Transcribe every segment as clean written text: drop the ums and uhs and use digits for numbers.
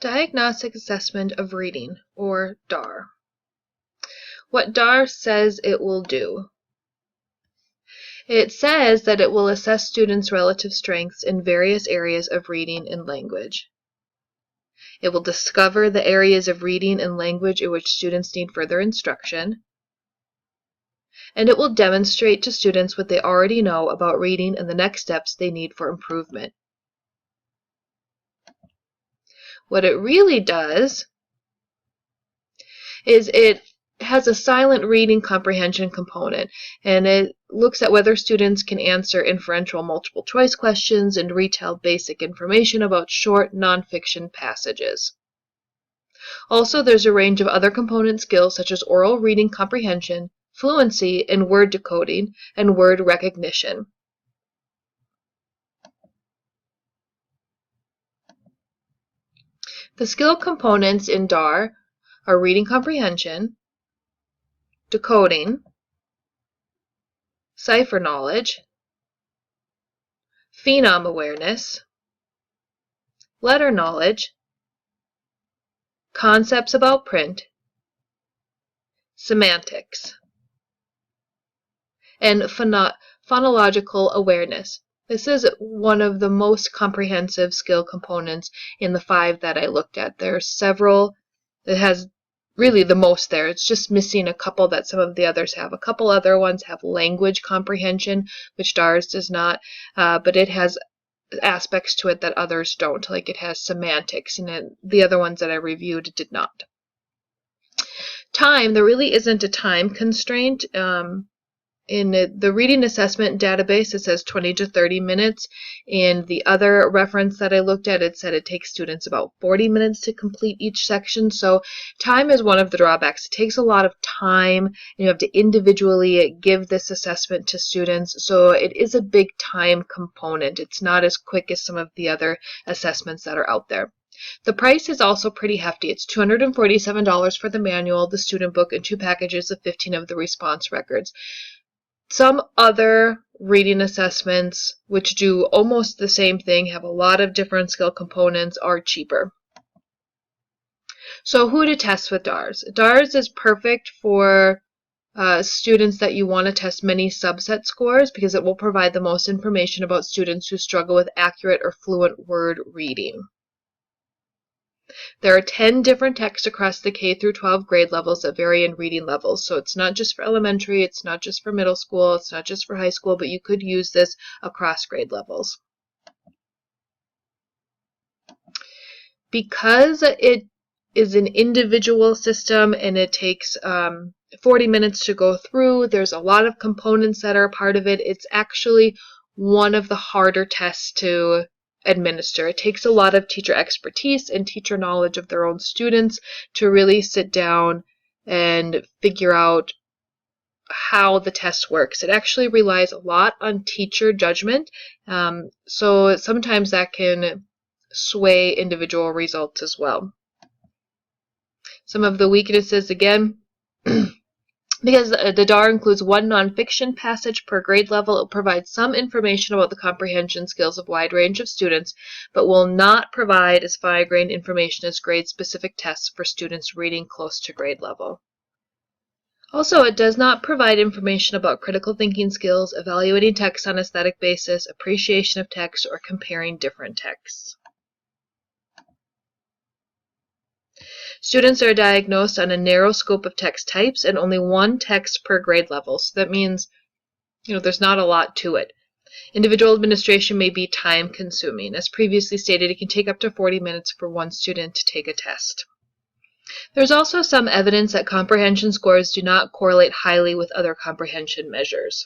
Diagnostic Assessment of Reading, or DAR. What DAR says it will do. It says that it will assess students' relative strengths in various areas of reading and language. It will discover the areas of reading and language in which students need further instruction. And it will demonstrate to students what they already know about reading and the next steps they need for improvement. What it really does is it has a silent reading comprehension component, and it looks at whether students can answer inferential multiple choice questions and retell basic information about short nonfiction passages. Also, there's a range of other component skills such as oral reading comprehension, fluency, and word decoding, and word recognition. The skill components in DAR are reading comprehension, decoding, cipher knowledge, phenom awareness, letter knowledge, concepts about print, semantics, and phonological awareness. This is one of the most comprehensive skill components in the 5 that I looked at. There are several. It has really the most there. It's just missing a couple that some of the others have. A couple other ones have language comprehension, which DARS does not, but it has aspects to it that others don't, like it has semantics, and the other ones that I reviewed did not. Time, there really isn't a time constraint. In the reading assessment database, it says 20 to 30 minutes. In the other reference that I looked at, it said it takes students about 40 minutes to complete each section. So time is one of the drawbacks. It takes a lot of time, and you have to individually give this assessment to students. So it is a big time component. It's not as quick as some of the other assessments that are out there. The price is also pretty hefty. It's $247 for the manual, the student book, and 2 packages of 15 of the response records. Some other reading assessments, which do almost the same thing, have a lot of different skill components, are cheaper. So who to test with DARS? DARS is perfect for students that you want to test many subset scores because it will provide the most information about students who struggle with accurate or fluent word reading. There are 10 different texts across the K through 12 grade levels that vary in reading levels. So it's not just for elementary, it's not just for middle school, it's not just for high school, but you could use this across grade levels. Because it is an individual system and it takes 40 minutes to go through, there's a lot of components that are part of it. It's actually one of the harder tests to administer. It takes a lot of teacher expertise and teacher knowledge of their own students to really sit down and figure out how the test works. It actually relies a lot on teacher judgment, so sometimes that can sway individual results as well. Some of the weaknesses, again, because the DAR includes 1 nonfiction passage per grade level, it provides some information about the comprehension skills of a wide range of students, but will not provide as fine-grained information as grade-specific tests for students reading close to grade level. Also, it does not provide information about critical thinking skills, evaluating text on an aesthetic basis, appreciation of text, or comparing different texts. Students are diagnosed on a narrow scope of text types and only 1 text per grade level. So that means, there's not a lot to it. Individual administration may be time consuming. As previously stated, it can take up to 40 minutes for 1 student to take a test. There's also some evidence that comprehension scores do not correlate highly with other comprehension measures.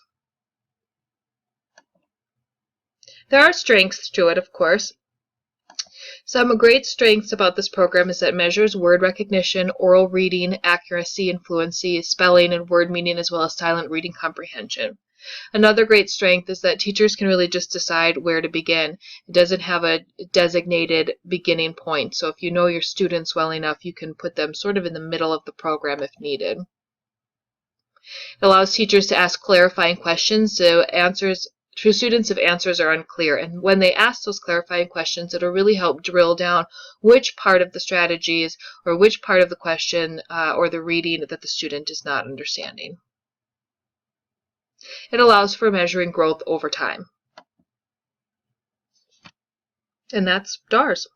There are strengths to it, of course. Some great strengths about this program is that it measures word recognition, oral reading, accuracy and fluency, spelling and word meaning, as well as silent reading comprehension. Another great strength is that teachers can really just decide where to begin. It doesn't have a designated beginning point, so if you know your students well enough, you can put them sort of in the middle of the program if needed. It allows teachers to ask clarifying questions, so answers to students if answers are unclear. And when they ask those clarifying questions, it'll really help drill down which part of the strategies or which part of the question or the reading that the student is not understanding. It allows for measuring growth over time. And that's DARS.